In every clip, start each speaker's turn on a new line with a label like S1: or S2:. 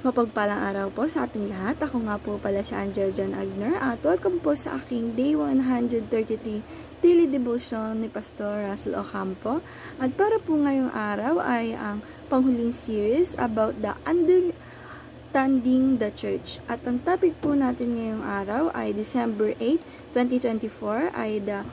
S1: Mapagpalang araw po sa ating lahat. Ako nga po pala si Angel Jan Agner at welcome po sa aking Day 133 Daily Devotion ni Pastor Russell Ocampo. At para po ngayong araw ay ang panghuling series about the understanding the church. At ang topic po natin ngayong araw ay December 8, 2024 ay the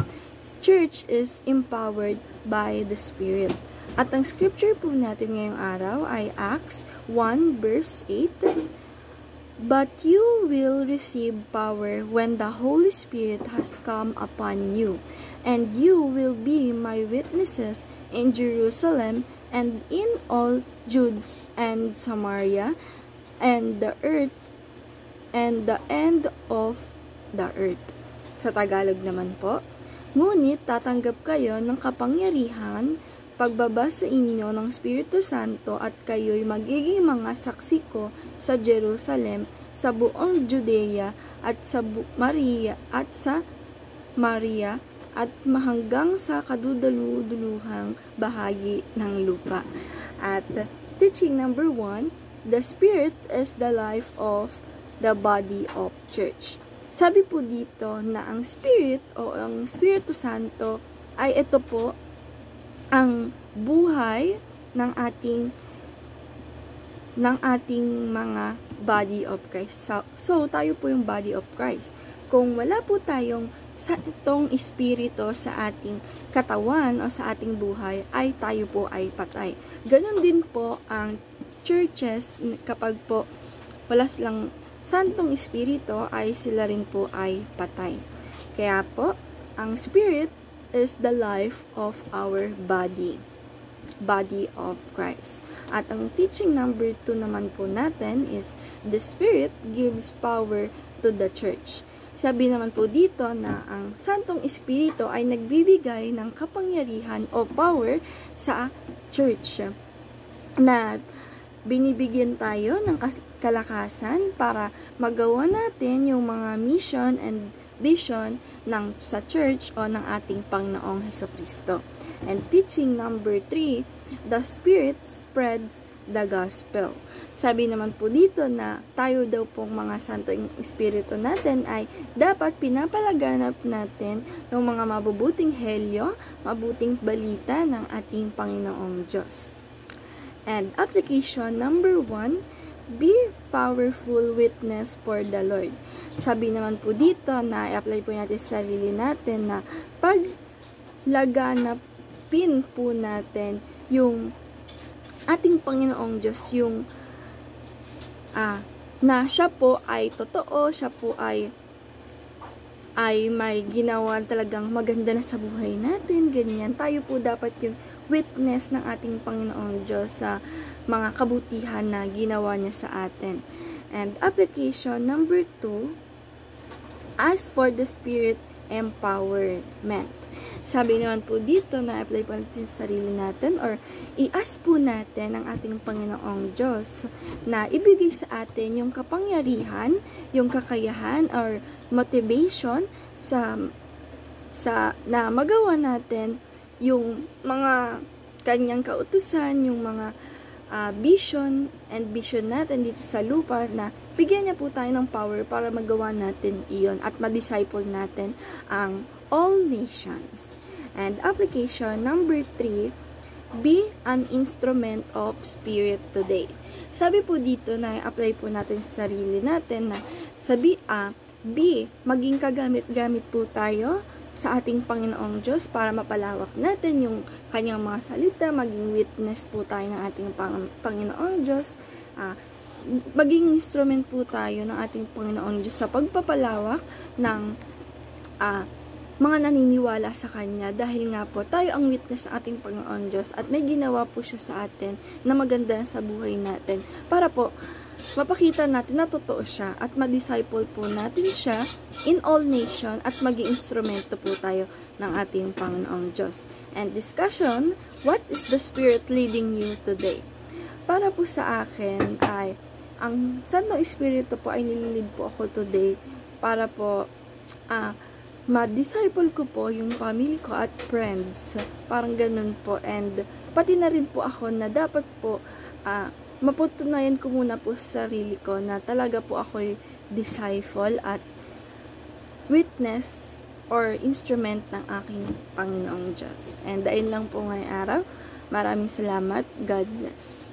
S1: church is empowered by the Spirit. At ang scripture po natin ngayong araw ay Acts 1 verse 8. But you will receive power when the Holy Spirit has come upon you, and you will be my witnesses in Jerusalem and in all Judea and Samaria and the earth and the end of the earth. Sa Tagalog naman po, ngunit tatanggap kayo ng kapangyarihan pagbaba sa inyo ng Espiritu Santo at kayo'y magiging mga saksi ko sa Jerusalem, sa buong Judea at sa Maria at hanggang sa kaduduluhang bahagi ng lupa. At teaching number 1, the Spirit is the life of the body of church. Sabi po dito na ang Spirit o ang Espiritu Santo ay ito po ang buhay ng ating mga body of Christ. So tayo po yung body of Christ. Kung wala po tayong itong espiritu sa ating katawan o sa ating buhay, ay tayo po ay patay. Ganon din po ang churches kapag po wala silang santong espiritu, ay sila rin po ay patay. Kaya po, ang spirit is the life of our body of Christ. At ang teaching number 2 naman po natin is the Spirit gives power to the church. Sabi naman po dito na ang Santong Espiritu ay nagbibigay ng kapangyarihan o power sa church, na binibigyan tayo ng kalakasan para magawa natin yung mga mission and vision sa church o ng ating Panginoong Hesukristo. And teaching number 3, the Spirit spreads the gospel. Sabi naman po dito na tayo daw pong mga Santong Espiritu natin ay dapat pinapalaganap natin ng mga mabubuting helyo, mabuting balita ng ating Panginoong Diyos. And application number 1, be powerful witness for the Lord. Sabi naman po dito na i-apply po natin sa sarili natin na paglaganapin po natin yung ating Panginoong Diyos, yung na siya po ay totoo, siya po ay may ginawa talagang maganda na sa buhay natin, ganyan. Tayo po dapat yung witness ng ating Panginoong Diyos sa mga kabutihan na ginawa niya sa atin. And application number 2, ask for the Spirit empowerment. Sabi naman po dito na apply po natin sa sarili natin or i-ask po natin ang ating Panginoong Diyos na ibigay sa atin yung kapangyarihan, yung kakayahan or motivation na magawa natin yung mga kanyang kautusan, yung mga vision natin dito sa lupa, na bigyan niya po tayo ng power para magawa natin iyon at ma-disciple natin ang all nations. And application number 3, be an instrument of Spirit today. Sabi po dito na i-apply po natin sa sarili natin na maging kagamit-gamit po tayo sa ating Panginoong Diyos para mapalawak natin yung kanyang mga salita, maging witness po tayo ng ating Panginoong Diyos, maging instrument po tayo ng ating Panginoong Diyos sa pagpapalawak ng mga naniniwala sa Kanya, dahil nga po tayo ang witness ng ating Panginoong Diyos at may ginawa po siya sa atin na maganda sa buhay natin para po mapakita natin na totoo siya at ma-disciple po natin siya in all nation at maging instrumento po tayo ng ating Panginoong Diyos. And discussion, what is the Spirit leading you today? Para po sa akin ay ang Santong Espiritu po ay nililid po ako today para po ma-disciple ko po yung family ko at friends. Parang ganun po. And pati na rin po ako na dapat po mapatunayan ko muna po sa sarili ko na talaga po ako'y disciple at witness or instrument ng aking Panginoong Diyos. And dahil lang po ngayong araw, maraming salamat. God bless.